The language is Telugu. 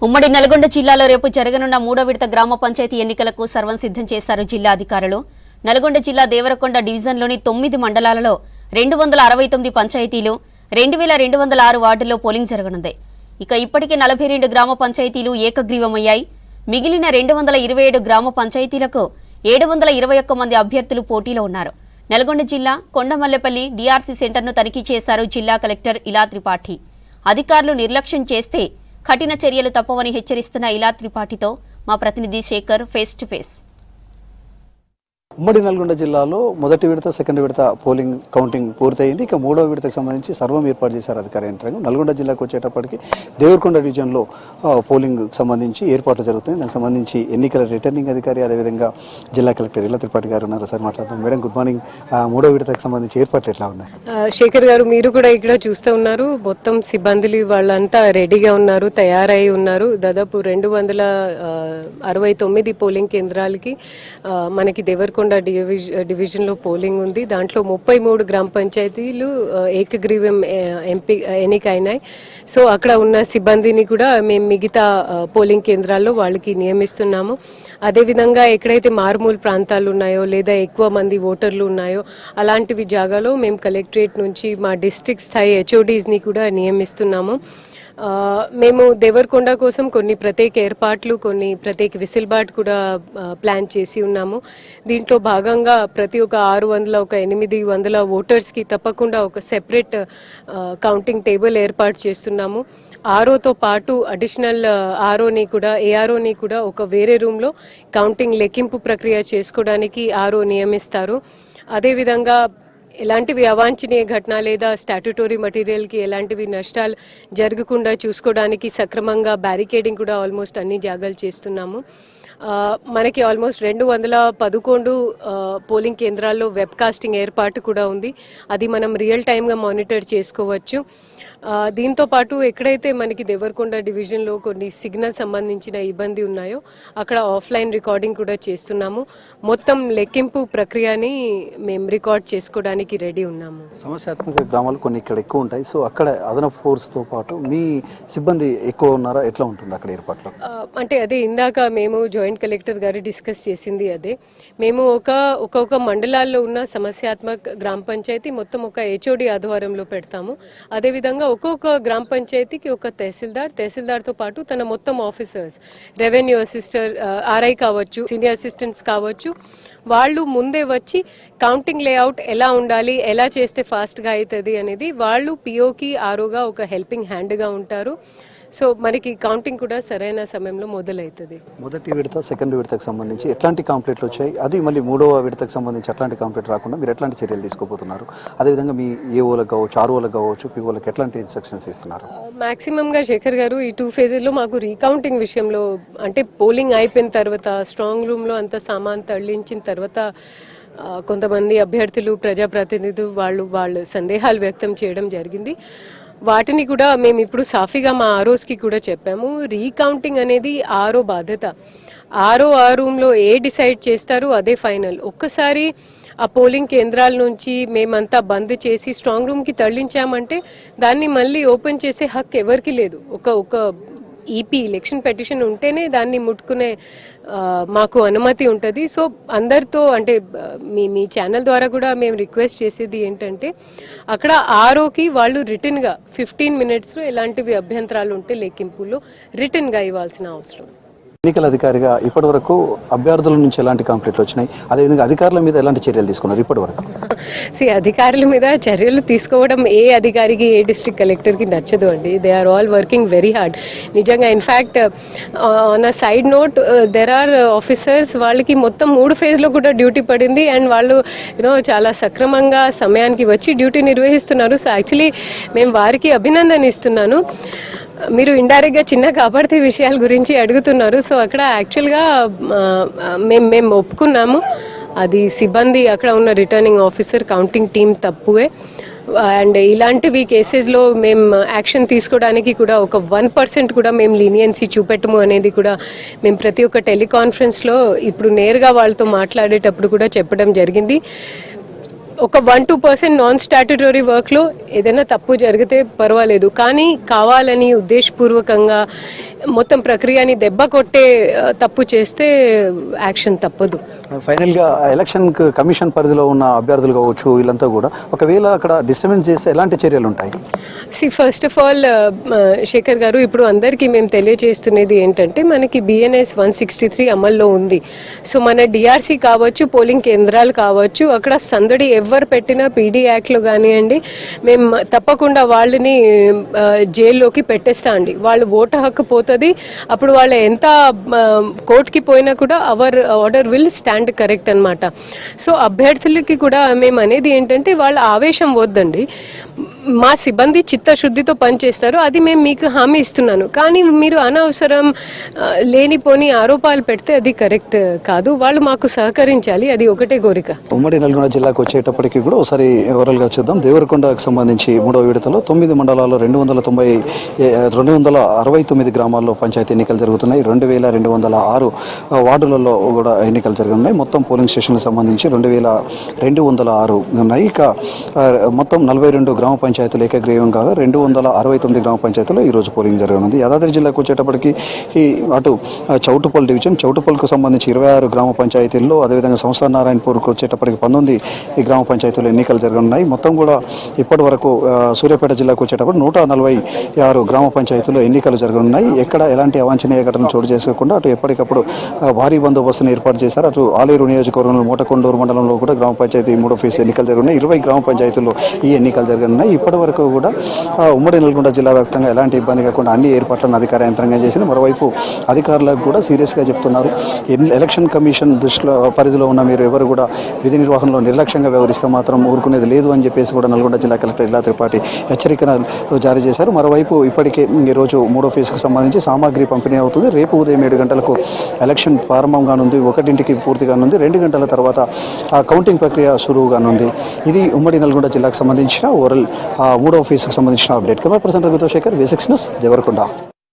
ఉమ్మడి నల్గొండ జిల్లాలో రేపు జరగనున్న 3వ విడత గ్రామ పంచాయతీ ఎన్నికలకు సర్వం సిద్ధం చేశారు జిల్లా అధికారులు. నల్గొండ జిల్లా దేవరకొండ డివిజన్లోని 9 మండలాలలో 269 పంచాయతీలు, 2206 వార్డుల్లో పోలింగ్ జరగనుంది. ఇక ఇప్పటికే 42 గ్రామ పంచాయతీలు ఏకగ్రీవమయ్యాయి. మిగిలిన 227 గ్రామ పంచాయతీలకు 721 మంది అభ్యర్థులు పోటీలో ఉన్నారు. నల్గొండ జిల్లా కొండమల్లెపల్లి డీఆర్సీ సెంటర్ను తనిఖీ చేశారు జిల్లా కలెక్టర్ ఇలా త్రిపాఠి. అధికారులు నిర్లక్ష్యం చేస్తే కఠిన చర్యలు తప్పవని హెచ్చరిస్తున్న ఇలా త్రిపాఠితో మా ప్రతినిధి శేఖర్ ఫేస్ టు ఫేస్. ఉమ్మడి నల్గొండ జిల్లాలో మొదటి విడత సెకండ్ విడత పోలింగ్ కౌంటింగ్ పూర్తయింది. ఇక 3వ విడతకు సంబంధించి సర్వం ఏర్పాటు చేశారు అధికార యంత్రాంగం. నల్గొండ జిల్లాకు వచ్చేటప్పటికి దేవరకొండ డివిజన్లో పోలింగ్ సంబంధించి ఏర్పాట్లు జరుగుతుంది. దానికి సంబంధించి ఎన్నికల రిటర్నింగ్ అధికారి అదేవిధంగా జిల్లా కలెక్టర్ ఇలా త్రిపాఠి గారు ఉన్నారు. సార్ మాట్లాడదాం. Madam, good morning. 3వ విడతకు సంబంధించి ఏర్పాట్లు ఎట్లా ఉన్నాయి? శేఖర్ గారు, మీరు కూడా ఇక్కడ చూస్తూ ఉన్నారు. మొత్తం సిబ్బందులు వాళ్ళంతా రెడీగా ఉన్నారు, తయారై ఉన్నారు. దాదాపు 269 పోలింగ్ కేంద్రాలకి మనకి దేవరకొండ డివిజన్లో పోలింగ్ ఉంది. దాంట్లో 33 గ్రామ పంచాయతీలు ఏకగ్రీవం ఎన్నికైనాయి. సో అక్కడ ఉన్న సిబ్బందిని కూడా మేము మిగతా పోలింగ్ కేంద్రాల్లో వాళ్ళకి నియమిస్తున్నాము. అదేవిధంగా ఎక్కడైతే మారుమూల ప్రాంతాలు ఉన్నాయో లేదా ఎక్కువ మంది ఓటర్లు ఉన్నాయో అలాంటివి జాగాలో మేము కలెక్టరేట్ నుంచి మా డిస్ట్రిక్ట్ స్థాయి హెచ్ఓడీస్ని కూడా నియమిస్తున్నాము. మేము దేవరకొండ కోసం కొన్ని ప్రత్యేక ఏర్పాట్లు, కొన్ని ప్రత్యేక విసిల్బాట్ కూడా ప్లాన్ చేసి ఉన్నాము. దీంట్లో భాగంగా ప్రతి ఒక్క 600 ఒక 800 ఓటర్స్కి తప్పకుండా ఒక సెపరేట్ కౌంటింగ్ టేబుల్ ఏర్పాటు చేస్తున్నాము. ఆర్ఓతో పాటు అడిషనల్ ఏఆర్ఓని కూడా ఒక వేరే రూమ్లో కౌంటింగ్ లెక్కింపు ప్రక్రియ చేసుకోవడానికి ఆర్ఓ నియమిస్తారు. అదేవిధంగా ఎలాంటివి అవాంఛనీయ ఘటన లేదా స్టాట్యుటరీ మెటీరియల్కి ఎలాంటివి నష్టాలు జరగకుండా చూసుకోవడానికి సక్రమంగా బ్యారికేడింగ్ కూడా ఆల్మోస్ట్ అన్ని జాగాలు చేస్తున్నాము. మనకి ఆల్మోస్ట్ 211 పోలింగ్ కేంద్రాల్లో వెబ్కాస్టింగ్ ఏర్పాటు కూడా ఉంది. అది మనం రియల్ టైమ్గా మానిటర్ చేసుకోవచ్చు. దీంతో పాటు ఎక్కడైతే మనకి దేవరకొండ డివిజన్లో కొన్ని సిగ్నల్ సంబంధించిన ఇబ్బంది ఉన్నాయో అక్కడ ఆఫ్లైన్ రికార్డింగ్ కూడా చేస్తున్నాము. మొత్తం లెక్కింపు ప్రక్రియని మేము రికార్డ్ చేసుకోవడానికి రెడీ ఉన్నాము. సమస్యాత్మక గ్రామాలు కొన్ని ఇక్కడ ఎక్కువ ఉంటాయి. సో అక్కడ అదనపు ఫోర్స్తో పాటు మీ సిబ్బంది ఎక్కువ ఉన్నారా? ఎట్లా ఉంటుంది అక్కడ ఏర్పాట్లు? అంటే అదే ఇందాక మేము జాయింట్ కలెక్టర్ గారు డిస్కస్ చేసింది అదే. మేము ఒక్కొక్క మండలాల్లో ఉన్న సమస్యాత్మక గ్రామ పంచాయతీ మొత్తం ఒక హెచ్ఓడి ఆధ్వర్యంలో పెడతాము. అదేవిధంగా ఒక్కొక్క గ్రామ పంచాయతీకి ఒక తహసీల్దార్తో పాటు తన మొత్తం ఆఫీసర్స్, రెవెన్యూ అసిస్టర్, ఆర్ఐ కావచ్చు, సీనియర్ అసిస్టెంట్స్ కావచ్చు, వాళ్ళు ముందే వచ్చి కౌంటింగ్ లేఅవుట్ ఎలా ఉండాలి, ఎలా చేస్తే ఫాస్ట్గా అవుతుంది అనేది వాళ్ళు పిఓకి ఆర్ఓగా ఒక హెల్పింగ్ హ్యాండ్గా ఉంటారు. సో మనకి కౌంటింగ్ కూడా సరైన సమయంలో మొదలవుతుంది. మొదటి విడత సెకండ్ విడతకు సంబంధించి ఎట్లాంటి కంప్లైంట్లు వచ్చాయి? అది మళ్ళీ 3వ విడతకు సంబంధించి అట్లాంటి కంప్లైంట్ రాకుండా మీరు ఎట్లాంటి చర్యలు తీసుకోబోతున్నారు? అదేవిధంగా మీ ఏఓలకు కావచ్చు, ఆర్ఓలకు కావచ్చు, పిఓలకు ఎట్లాంటి ఇన్స్ట్రక్షన్స్ ఇస్తున్నారు? మాక్సిమంగా శేఖర్ గారు ఈ 2 ఫేజెస్లో మాకు రీకౌంటింగ్ విషయంలో అంటే పోలింగ్ అయిపోయిన తర్వాత స్ట్రాంగ్ రూమ్లో అంత సామాన్ తరలించిన తర్వాత కొంతమంది అభ్యర్థులు, ప్రజాప్రతినిధులు వాళ్ళు సందేహాలు వ్యక్తం చేయడం జరిగింది. వాటిని కూడా మేము ఇప్పుడు సాఫీగా మా ఆర్ఓస్కి కూడా చెప్పాము. రీకౌంటింగ్ అనేది ఆర్ఓ బాధ్యత. ఆర్ఓ ఆ రూమ్లో డిసైడ్ చేస్తారు అదే ఫైనల్. ఒక్కసారి ఆ పోలింగ్ కేంద్రాల నుంచి మేమంతా బంద్ చేసి స్ట్రాంగ్ రూమ్కి తరలించామంటే దాన్ని మళ్ళీ ఓపెన్ చేసే హక్కు ఎవరికి లేదు. ఒక ఈపీ ఎలక్షన్ పెటిషన్ ఉంటేనే దాన్ని ముట్టుకునే మాకు అనుమతి ఉంటుంది. సో అందరితో అంటే మీ ఛానల్ ద్వారా కూడా మేము రిక్వెస్ట్ చేసేది ఏంటంటే అక్కడ ఆర్ఓకి వాళ్ళు రిటర్న్గా 15 minutesలో ఎలాంటివి అభ్యంతరాలు ఉంటే లెక్కింపుల్లో రిటర్న్గా ఇవ్వాల్సిన అవసరం. ఎన్నికల అధికారిగా ఇప్పటి వరకు అభ్యర్థుల నుంచి ఎలాంటి కంప్లైంట్లు వచ్చినాయి? అదేవిధంగా అధికారుల మీద ఎలాంటి చర్యలు తీసుకున్నారు ఇప్పటి వరకు? అధికారుల మీద చర్యలు తీసుకోవడం ఏ అధికారికి, ఏ డిస్ట్రిక్ట్ కలెక్టర్కి నచ్చదు అండి. They are all working very hard నిజంగా. In fact on a side note there are officers వాళ్ళకి మొత్తం 3 ఫేజ్లో కూడా డ్యూటీ పడింది అండ్ వాళ్ళు చాలా సక్రమంగా సమయానికి వచ్చి డ్యూటీ నిర్వహిస్తున్నారు. సో యాక్చువల్లీ మేము వారికి అభినందన ఇస్తున్నాను. మీరు ఇండైరెక్ట్గా చిన్న కాపాడితే విషయాల గురించి అడుగుతున్నారు. సో అక్కడ యాక్చువల్గా మేము ఒప్పుకున్నాము. అది సిబ్బంది, అక్కడ ఉన్న రిటర్నింగ్ ఆఫీసర్, కౌంటింగ్ టీం తప్పువే. అండ్ ఇలాంటివి కేసెస్లో మేము యాక్షన్ తీసుకోవడానికి కూడా ఒక 1% కూడా మేము లీనియన్సీ చూపెట్టము అనేది కూడా మేము ప్రతి ఒక్క టెలికాన్ఫరెన్స్లో ఇప్పుడు నేరుగా వాళ్ళతో మాట్లాడేటప్పుడు కూడా చెప్పడం జరిగింది. ఒక 1-2% నాన్ స్టాట్యుటరీ వర్క్లో ఏదైనా తప్పు జరిగితే పర్వాలేదు, కానీ కావాలని ఉద్దేశపూర్వకంగా మొత్తం ప్రక్రియని దెబ్బ కొట్టే తప్పు చేస్తే యాక్షన్ తప్పదు. ఫైనల్గా ఎలక్షన్ కమిషన్ పరిధిలో ఉన్న అభ్యర్థులు కావచ్చు వీళ్ళంతా కూడా ఒకవేళ అక్కడ డిస్టర్బెన్స్ చేస్తే ఎలాంటి చర్యలు ఉంటాయి? ఫస్ట్ ఆఫ్ ఆల్ శేఖర్ గారు, ఇప్పుడు అందరికీ మేము తెలియజేస్తున్నది ఏంటంటే మనకి BNS 163 అమల్లో ఉంది. సో మన DRC కావచ్చు, పోలింగ్ కేంద్రాలు కావచ్చు, అక్కడ సందడి ఎవరు పెట్టినా PD యాక్ట్లో కానివ్వండి, మేము తప్పకుండా వాళ్ళని జైల్లోకి పెట్టేస్తా అండి. వాళ్ళు ఓటు హక్కు పోతుంది. అప్పుడు వాళ్ళు ఎంత కోర్టుకి పోయినా కూడా our order will stand correct అనమాట. సో అభ్యర్థులకి కూడా మేము అనేది ఏంటంటే వాళ్ళ ఆవేశం వద్దండి. మా సిబ్బంది చిత్తశుద్ధితో పనిచేస్తారు, అది మేము మీకు హామీ ఇస్తున్నాను. కానీ మీరు అనవసరం లేనిపోని ఆరోపాలు పెడితే అది కరెక్ట్ కాదు. వాళ్ళు మాకు సహకరించాలి, అది ఒకటే కోరిక. ఉమ్మడి నల్గొండ జిల్లాకు వచ్చేటప్పటికి కూడా ఒకసారి ఓవరాల్గా చూద్దాం. దేవరకొండకు సంబంధించి 3వ విడతలో 9 మండలాల్లో 269 గ్రామాల్లో పంచాయతీ ఎన్నికలు జరుగుతున్నాయి. 2206 వార్డులలో కూడా ఎన్నికలు జరుగుతున్నాయి. మొత్తం పోలింగ్ స్టేషన్లకు సంబంధించి 2206 ఉన్నాయి. ఇక మొత్తం 42 గ్రామ పంచాయతీలు ఏకగ్రీవంగా 269 గ్రామ పంచాయతీలో ఈరోజు పోలింగ్ జరగనుంది. యాదాద్రి జిల్లాకు వచ్చేటప్పటికి అటు చౌటుపల్ డివిజన్, చౌటుపల్కు సంబంధించి 26 గ్రామ పంచాయతీల్లో, అదేవిధంగా సంస్థ నారాయణపూర్కు వచ్చేటప్పటికి 19 గ్రామ పంచాయతీలు ఎన్నికలు జరగనున్నాయి. మొత్తం కూడా ఇప్పటి వరకు సూర్యాపేట జిల్లాకు వచ్చేటప్పుడు 146 గ్రామ పంచాయతీలు ఎన్నికలు జరగనున్నాయి. ఎక్కడ ఎలాంటి అవాంఛనీయ ఘటనలు చోటు చేసుకోకుండా అటు ఎప్పటికప్పుడు భారీ బందోబస్తును ఏర్పాటు చేశారు. అటు ఆలేరు నియోజకవర్గంలో మోటకొండూరు మండలంలో కూడా గ్రామ పంచాయతీ 3వ ఫేజ్ ఎన్నికలు జరుగుతున్నాయి. 20 గ్రామ పంచాయతీల్లో ఈ ఎన్నికలు జరగనున్నాయి. ఇప్పటి వరకు కూడా ఉమ్మడి నల్గొండ జిల్లా వ్యాప్తంగా ఎలాంటి ఇబ్బంది కాకుండా అన్ని ఏర్పాట్లను అధికార యంత్రాంగం చేసింది. మరోవైపు అధికారులకు కూడా సీరియస్గా చెప్తున్నారు, ఎలక్షన్ కమిషన్ దృష్టిలో పరిధిలో ఉన్న మీరు ఎవరు కూడా విధి నిర్వహణలో నిర్లక్ష్యంగా వ్యవహరిస్తే మాత్రం ఊరుకునేది లేదు అని చెప్పేసి కూడా నల్గొండ జిల్లా కలెక్టర్ ఇలా త్రిపాఠి హెచ్చరికలు జారీ చేశారు. మరోవైపు ఇప్పటికే ఈరోజు 3వ ఫేజ్కు సంబంధించి సామాగ్రి పంపిణీ అవుతుంది. రేపు ఉదయం 7 గంటలకు ఎలక్షన్ ప్రారంభంగానుంది. 1ంటికి పూర్తిగానుంది. 2 గంటల తర్వాత కౌంటింగ్ ప్రక్రియ సురువుగానుంది. ఇది ఉమ్మడి నల్గొండ జిల్లాకు సంబంధించిన ఓవరాల్ 3వ ఫేజ్కు సంబంధించిన అప్డేట్. కెమెరా పర్సన్ రఘుతో శేఖర్, V6 న్యూస్, దేవరకొండ.